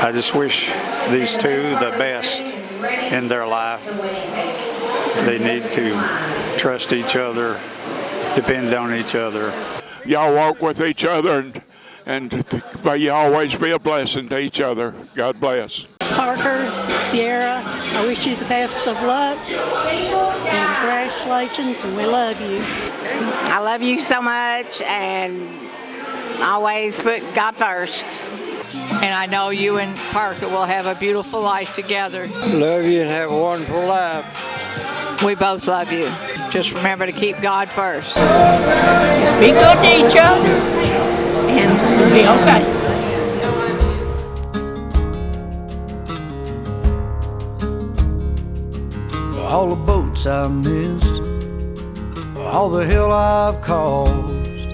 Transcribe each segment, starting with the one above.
I just wish these two the best in their life. They need to trust each other, depend on each other. Y'all walk with each other, and may you always be a blessing to each other. God bless. Parker, Sierra, I wish you the best of luck, and congratulations, and we love you. I love you so much, and always put God first. And I know you and Parker will have a beautiful life together. Love you and have a wonderful life. We both love you. Just remember to keep God first. Just be good to each other, and we'll be okay. All the boats I've missed, all the hell I've caused,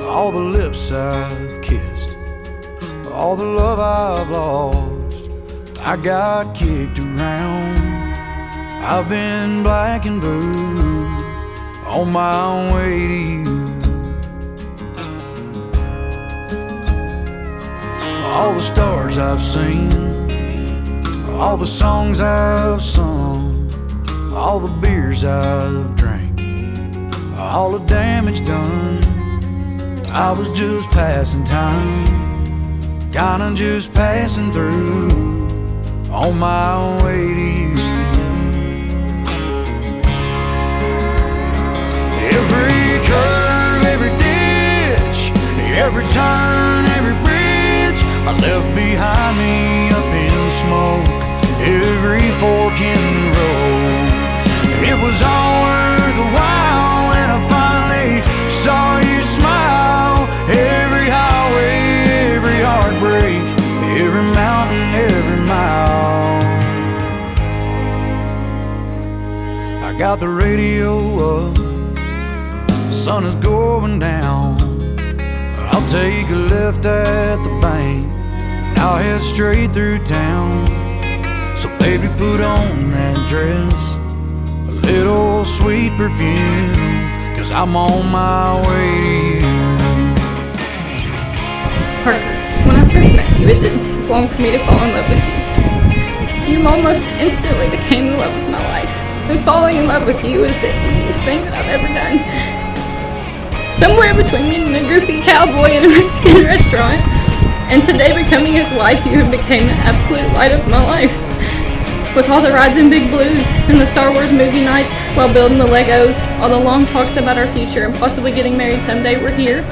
all the lips I've kissed, all the love I've lost. I got kicked around, I've been black and blue, on my way to you. All the stars I've seen, all the songs I've sung, all the beers I've drank, all the damage done. I was just passing time, kinda just passing through, on my way to you. Every curve, every ditch, every turn, every bridge I left behind me up in smoke, every fork in the road. It was all worth a while when I finally saw you smile. Every highway, every heartbreak, every mountain, every mile. I got the radio up, the sun is going down. I'll take a left at the bank, and I'll head straight through town. So baby, put on that dress, little sweet perfume, 'cause I'm on my way to you. Parker, when I first met you, it didn't take long for me to fall in love with you. You almost instantly became the love of my life. And falling in love with you is the easiest thing that I've ever done. Somewhere between meeting a goofy cowboy in a Mexican restaurant and today becoming his wife, you have become the absolute light of my life. With all the rides in Big Blues and the Star Wars movie nights while building the Legos, all the long talks about our future and possibly getting married someday, we're here.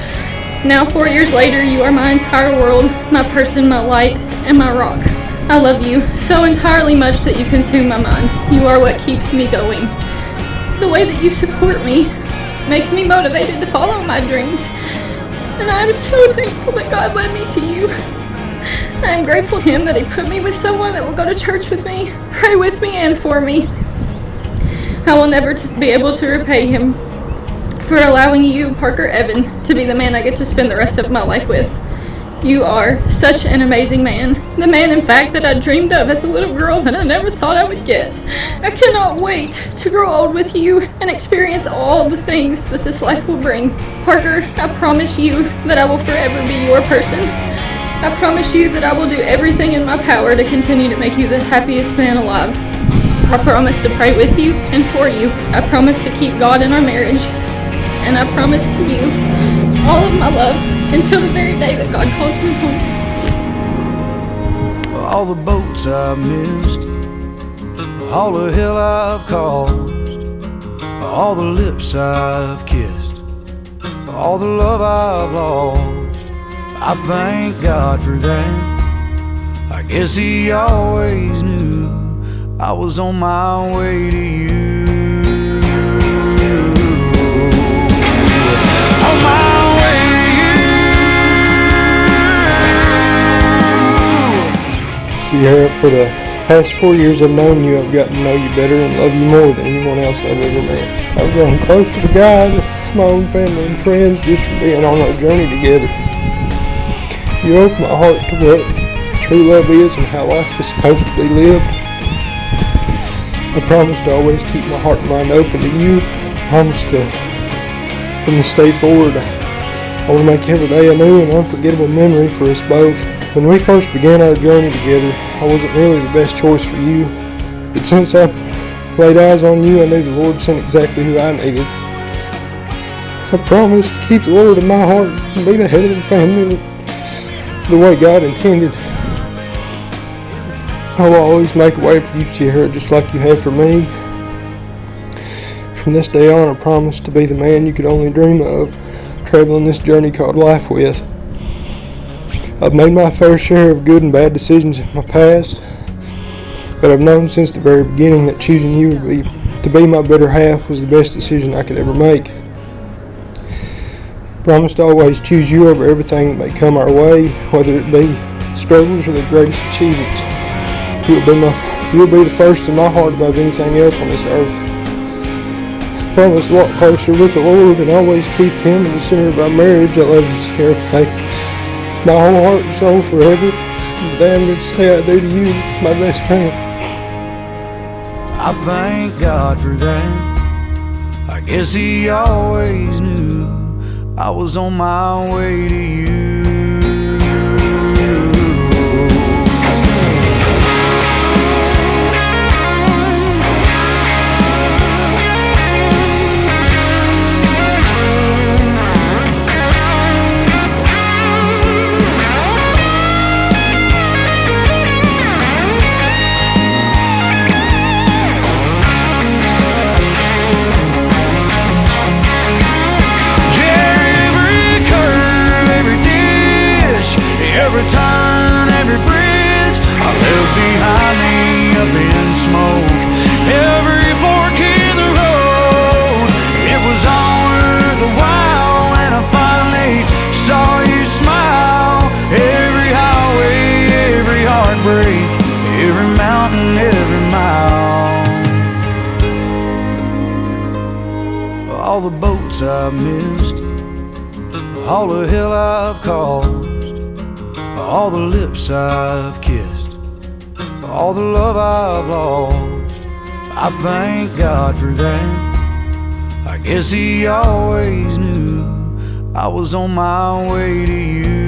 Now 4 years later, you are my entire world, my person, my light, and my rock. I love you so entirely much that you consume my mind. You are what keeps me going. The way that you support me makes me motivated to follow my dreams. And I am so thankful that God led me to you. I am grateful to Him that He put me with someone that will go to church with me, pray with me, and for me. I will never be able to repay Him for allowing you, Parker Evan, to be the man I get to spend the rest of my life with. You are such an amazing man. The man, in fact, that I dreamed of as a little girl that I never thought I would get. I cannot wait to grow old with you and experience all the things that this life will bring. Parker, I promise you that I will forever be your person. I promise you that I will do everything in my power to continue to make you the happiest man alive. I promise to pray with you and for you. I promise to keep God in our marriage. And I promise to you all of my love until the very day that God calls me home. All the boats I've missed, all the hell I've caused, all the lips I've kissed, all the love I've lost. I thank God for that. I guess He always knew I was on my way to you. On my way to you. Sierra, for the past 4 years I've known you, I've gotten to know you better and love you more than anyone else I've ever met. I've grown closer to God, my own family and friends, just from being on our journey together. You opened my heart to what true love is and how life is supposed to be lived. I promise to always keep my heart and mind open to you. I promise to, from this day forward, I want to make every day a new and unforgettable memory for us both. When we first began our journey together, I wasn't really the best choice for you. But since I laid eyes on you, I knew the Lord sent exactly who I needed. I promised to keep the Lord in my heart and be the head of the family the way God intended. I will always make a way for you, Sierra, just like you have for me. From this day on, I promise to be the man you could only dream of, traveling this journey called life with. I've made my fair share of good and bad decisions in my past, but I've known since the very beginning that choosing you to be my better half was the best decision I could ever make. I promise to always choose you over everything that may come our way, whether it be struggles or the greatest achievements. You'll be the first in my heart above anything else on this earth. I promise to walk closer with the Lord and always keep Him in the center of our marriage. I love you, Sierra. My whole heart and soul forever. I'm damn good to say I do to you, my best friend. I thank God for that. I guess He always knew I was on my way to you. Every turn, every bridge I left behind me up in smoke. Every fork in the road, it was all worth the while when I finally saw you smile. Every highway, every heartbreak, every mountain, every mile. All the boats I've missed, all the hell I've caused, all the lips I've kissed, all the love I've lost. I thank God for that. I guess He always knew I was on my way to you.